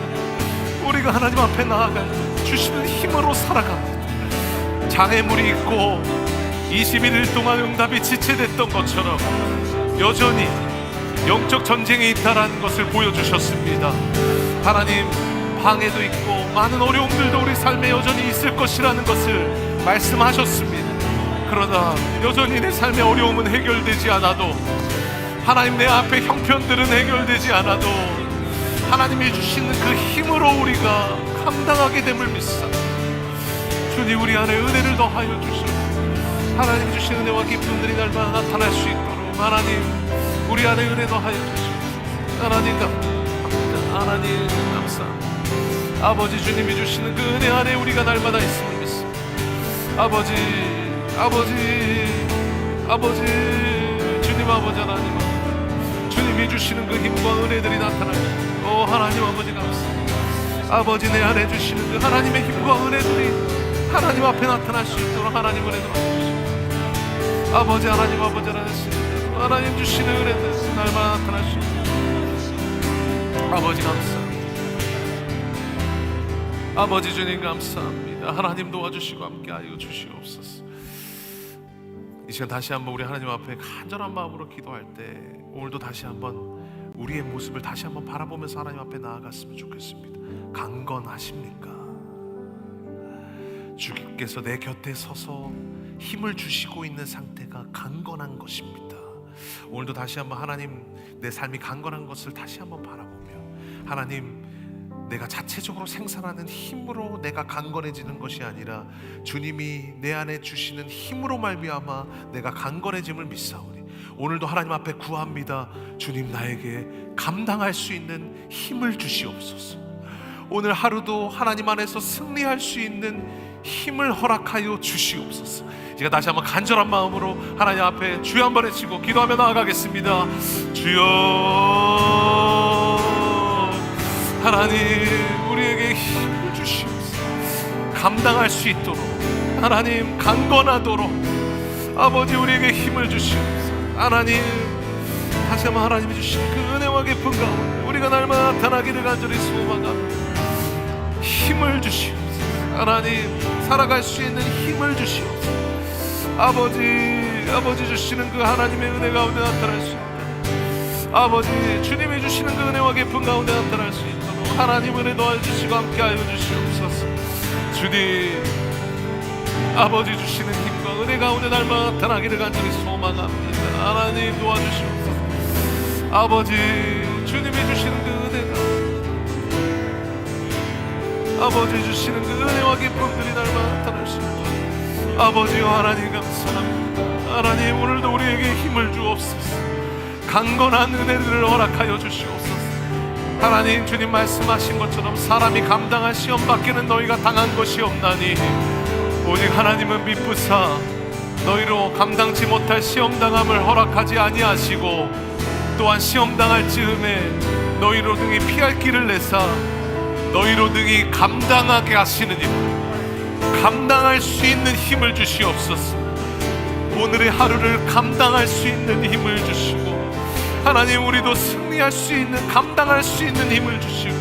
Speaker 3: 우리가 하나님 앞에 나아갈 때 주시는 힘으로 살아갑니다. 장애물이 있고 21일 동안 응답이 지체됐던 것처럼 여전히 영적 전쟁이 있다라는 것을 보여주셨습니다. 하나님, 방해도 있고 많은 어려움들도 우리 삶에 여전히 있을 것이라는 것을 말씀하셨습니다. 그러나 여전히 내 삶의 어려움은 해결되지 않아도 하나님 내 앞에 형편들은 해결되지 않아도 하나님이 주시는 그 힘으로 우리가 감당하게 됨을 믿습니다. 주님, 우리 안에 은혜를 더하여 주시옵소서. 하나님 주신 은혜와 기쁨들이 날마다 나타날 수 있도록 하나님 우리 안에 은혜 더하여 주시옵소서. 하나님 감사합니다. 하나님 감사합니다. 아버지 주님이 주시는 그 은혜 안에 우리가 날마다 있음을 믿습니다. 아버지 주님 아버지 하나님 주님이 주시는 그 힘과 은혜들이 나타납니다. 오 하나님 아버지 감사합니다. 아버지 내 안에 주시는 그 하나님의 힘과 은혜들이 하나님 앞에 나타날 수 있도록 하나님 은혜 도와주시옵소서. 아버지 하나님 아버지 하나님 주시는 은혜들 날마다 나타날 수 있도록 아버지 감사합니다. 아버지 주님 감사합니다. 하나님 도와주시고 함께하여 주시옵소서. 이 시간 다시 한번 우리 하나님 앞에 간절한 마음으로 기도할 때 오늘도 다시 한번 우리의 모습을 다시 한번 바라보면서 하나님 앞에 나아갔으면 좋겠습니다. 강건하십니까? 주께서 내 곁에 서서 힘을 주시고 있는 상태가 강건한 것입니다. 오늘도 다시 한번 하나님 내 삶이 강건한 것을 다시 한번 바라보며 하나님 내가 자체적으로 생산하는 힘으로 내가 강건해지는 것이 아니라 주님이 내 안에 주시는 힘으로 말미암아 내가 강건해짐을 믿사오니 오늘도 하나님 앞에 구합니다. 주님 나에게 감당할 수 있는 힘을 주시옵소서. 오늘 하루도 하나님 안에서 승리할 수 있는 힘을 허락하여 주시옵소서. 제가 다시 한번 간절한 마음으로 하나님 앞에 주여 한번 외치고 기도하며 나아가겠습니다. 주여 하나님 우리에게 힘을 주시옵소서. 감당할 수 있도록 하나님 강건하도록 아버지 우리에게 힘을 주시옵소서. 하나님 다시 한번 하나님이 주신 그 은혜와 깊은 가운데 우리가 날마다 나타나기를 간절히 소망합니다. 힘을 주시옵소서. 하나님 살아갈 수 있는 힘을 주시옵소서. 아버지 주시는 그 하나님의 은혜 가운데 나타날 수 있도록 아버지 주님이 주시는 그 은혜와 깊은 가운데 나타날 수 있도록 하나님 은혜 도와주시고 함께하여 주시옵소서. 주님 아버지 주시는 힘과 은혜 가운데 날마다 나타나기를 간절히 소망합니다. 하나님 도와주시옵소서. 아버지 주님이 주시는 그 은혜가 아버지 주시는 그 은혜와 기쁨들이 날마다 나타날 수 있도록 아버지요 하나님 감사합니다. 하나님 오늘도 우리에게 힘을 주옵소서. 강건한 은혜들을 허락하여 주시옵소서. 하나님 주님 말씀하신 것처럼 사람이 감당할 시험 밖에는 너희가 당한 것이 없나니 오직 하나님은 미쁘사 너희로 감당치 못할 시험 당함을 허락하지 아니하시고 또한 시험 당할 즈음에 너희로 등이 피할 길을 내사 너희로 등이 감당하게 하시느니라. 감당할 수 있는 힘을 주시옵소서. 오늘의 하루를 감당할 수 있는 힘을 주시고 하나님 우리도 승리할 수 있는 감당할 수 있는 힘을 주시고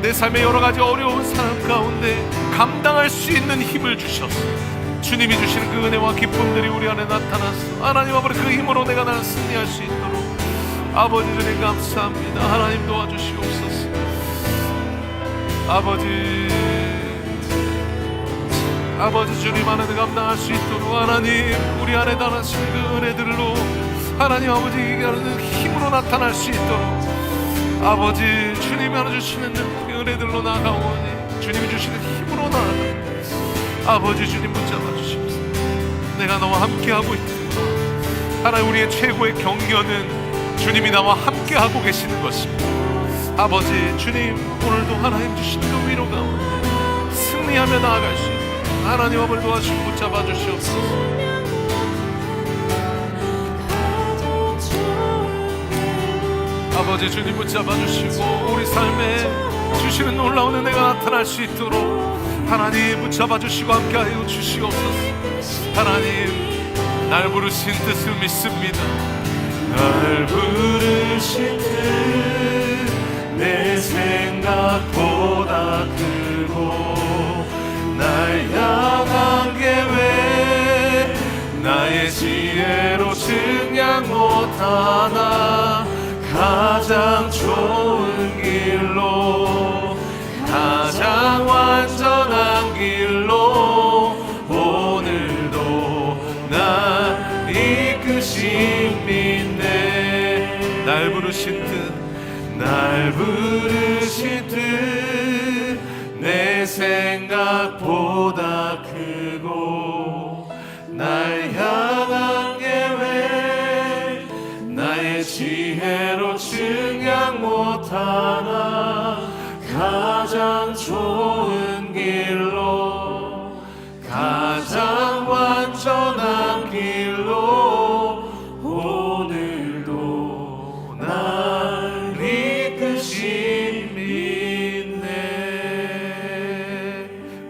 Speaker 3: 내 삶의 여러 가지 어려운 상황 가운데 감당할 수 있는 힘을 주셔서 주님이 주시는 그 은혜와 기쁨들이 우리 안에 나타나서 하나님 아버지 그 힘으로 내가 나를 승리할 수 있도록 아버지 주님 감사합니다. 하나님 도와주시옵소서. 아버지 주님 안에 감당할 수 있도록 하나님 우리 안에 나타나신 그 은혜들로 하나님 아버지 힘으로 나타날 수 있도록 아버지 주님이 하나 주시는 그 은혜들로 나아가오니 주님이 주시는 힘으로 나아가 아버지 주님 붙잡아 주십시오. 내가 너와 함께하고 있다. 하나님 우리의 최고의 경견은 주님이 나와 함께하고 계시는 것입니다. 아버지 주님 오늘도 하나님 주시는 그 위로 가운데 승리하며 나아갈 수 있도록 하나님 아버지 도와주시고 붙잡아 주시옵소서. 아버지 주님 붙잡아 주시고 우리 삶에 주시는 놀라운 은혜가 나타날 수 있도록 하나님 붙잡아 주시고 함께하여 주시옵소서. 하나님 날 부르신 뜻을 믿습니다. 날 부르신 뜻 내 생각보다 크고 날 향한 계획 나의 지혜로 증량 못하나 가장 좋은 길로 가장 완전한 길로 오늘도 날 이끄심인데 날 부르신 뜻 날 부르신 뜻 내 생각보다 크고 날 향한 계획 나의 지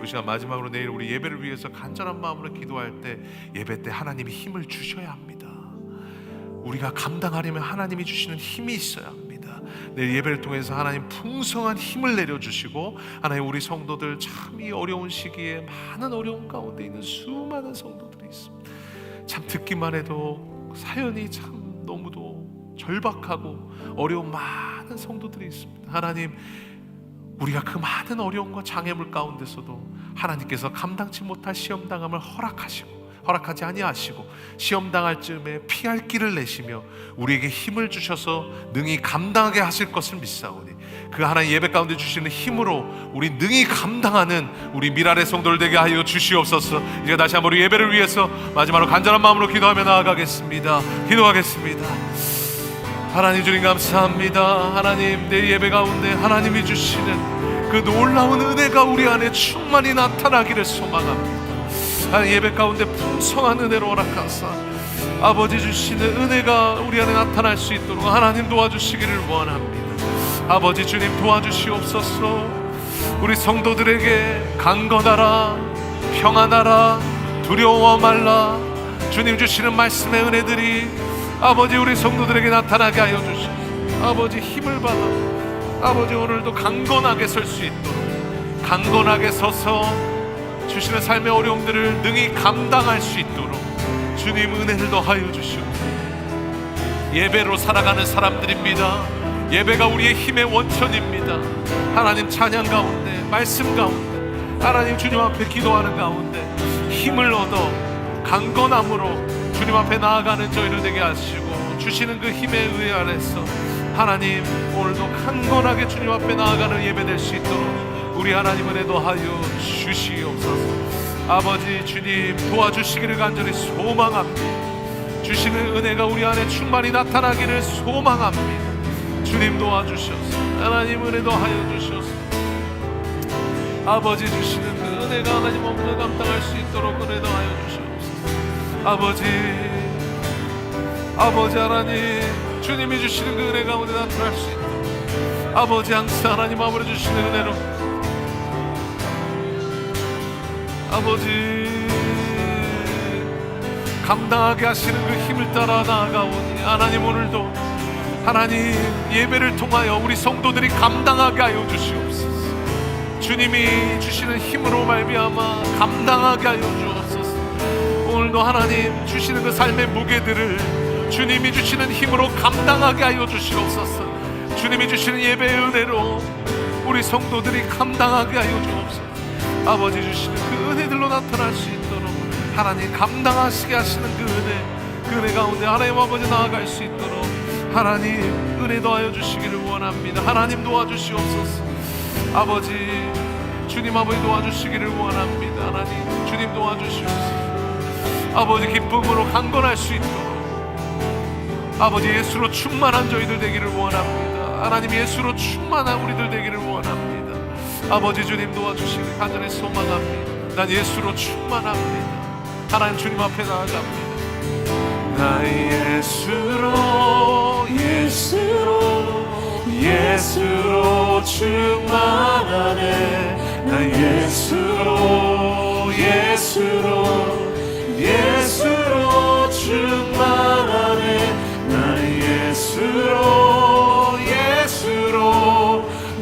Speaker 3: 이 시간 마지막으로 내일 우리 예배를 위해서 간절한 마음으로 기도할 때 예배 때 하나님이 힘을 주셔야 합니다. 우리가 감당하려면 하나님이 주시는 힘이 있어야 합니다. 내일 예배를 통해서 하나님 풍성한 힘을 내려주시고, 하나님 우리 성도들 참 이 어려운 시기에 많은 어려움 가운데 있는 수많은 성도들이 있습니다. 참 듣기만 해도 사연이 참 너무도 절박하고 어려운 많은 성도들이 있습니다. 하나님, 우리가 그 많은 어려움과 장애물 가운데서도 하나님께서 감당치 못할 시험당함을 허락하지 아니하시고 시험당할 즈음에 피할 길을 내시며 우리에게 힘을 주셔서 능히 감당하게 하실 것을 믿사오니, 그 하나님 예배 가운데 주시는 힘으로 우리 능히 감당하는 우리 미랄의 성도들 되게 하여 주시옵소서. 이제 다시 한번 우리 예배를 위해서 마지막으로 간절한 마음으로 기도하며 나아가겠습니다. 기도하겠습니다. 하나님 주님 감사합니다. 하나님, 내 예배 가운데 하나님이 주시는 그 놀라운 은혜가 우리 안에 충만히 나타나기를 소망합니다. 하나님, 예배 가운데 풍성한 은혜로 허락하사 아버지 주시는 은혜가 우리 안에 나타날 수 있도록 하나님 도와주시기를 원합니다. 아버지 주님 도와주시옵소서. 우리 성도들에게 강건하라, 평안하라, 두려워 말라, 주님 주시는 말씀의 은혜들이 아버지 우리 성도들에게 나타나게 하여 주시고, 아버지 힘을 받아 아버지 오늘도 강건하게 설 수 있도록, 강건하게 서서 주시는 삶의 어려움들을 능히 감당할 수 있도록 주님 은혜를 더하여 주시옵소서. 예배로 살아가는 사람들입니다. 예배가 우리의 힘의 원천입니다. 하나님, 찬양 가운데, 말씀 가운데, 하나님 주님 앞에 기도하는 가운데 힘을 얻어 강건함으로 주님 앞에 나아가는 저희를 되게 하시고, 주시는 그 힘의 의해 아래서 하나님 오늘도 강건하게 주님 앞에 나아가는 예배 될 수 있도록 우리 하나님 은혜 더하여 주시옵소서. 아버지 주님 도와주시기를 간절히 소망합니다. 주시는 은혜가 우리 안에 충만히 나타나기를 소망합니다. 주님 도와주셔서 하나님 은혜 더하여 주셔서 아버지 주시는 그 은혜가 하나님 없는 감당할 수 있도록 은혜 더하여 주시옵소서. 아버지 하나님, 주님이 주시는 그 은혜 가운데 나타날 수 있도록 아버지 항상 하나님 아버지 주시는 은혜로 아버지 감당하게 하시는 그 힘을 따라 나아가오니, 하나님 오늘도 하나님 예배를 통하여 우리 성도들이 감당하게 하여 주시옵소서. 주님이 주시는 힘으로 말미암아 감당하게 하여 주옵소서. 오늘도 하나님 주시는 그 삶의 무게들을 주님이 주시는 힘으로 감당하게 하여 주시옵소서. 주님이 주시는 예배의 은혜로 우리 성도들이 감당하게 하여 주옵소서. 아버지 주시는 그 은혜들로 나타날 수 있도록 하나님 감당하시게 하시는 그 은혜 가운데 하나님 아버지 나아갈 수 있도록 하나님 은혜 더하여 주시기를 원합니다. 하나님 도와주시옵소서. 아버지 주님 아버지 도와주시기를 원합니다. 하나님 주님 도와주시옵소서. 아버지 기쁨으로 강건할 수 있도록 아버지 예수로 충만한 저희들 되기를 원합니다. 하나님 예수로 충만한 우리들 되기를 원합니다. 아버지 주님 도와주시길 간절히 소망합니다. 난 예수로 충만합니다. 하나님 주님 앞에 나아갑니다. 나 예수로 충만하네. 나 예수로 충만하네. 나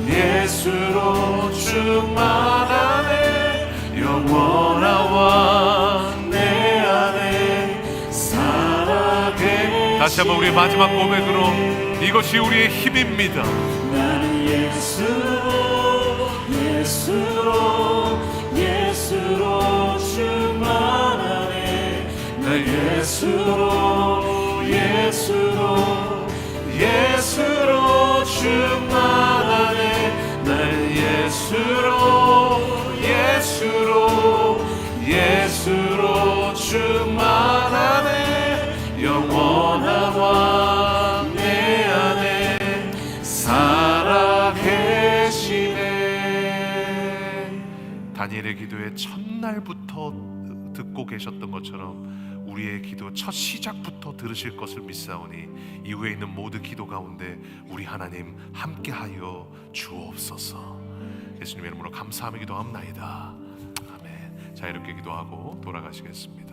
Speaker 3: 예수로 충만하네. 영원한 왕 내 안에 살아계. 다시 한번 우리 마지막 고백으로 이것이 우리의 힘입니다. 나는 예수로 충만하네. 나 예수로 충만하네. 나 예수로 충만하네. 영원한 왕 내 안에 살아계시네. 다니엘의 기도에 첫날부터 듣고 계셨던 것처럼 우리의 기도 첫 시작부터 들으실 것을 믿사오니 이후에 있는 모든 기도 가운데 우리 하나님 함께하여 주옵소서. 예수님의 이름으로 감사하며 기도합나이다. 자유롭게 기도하고 돌아가시겠습니다.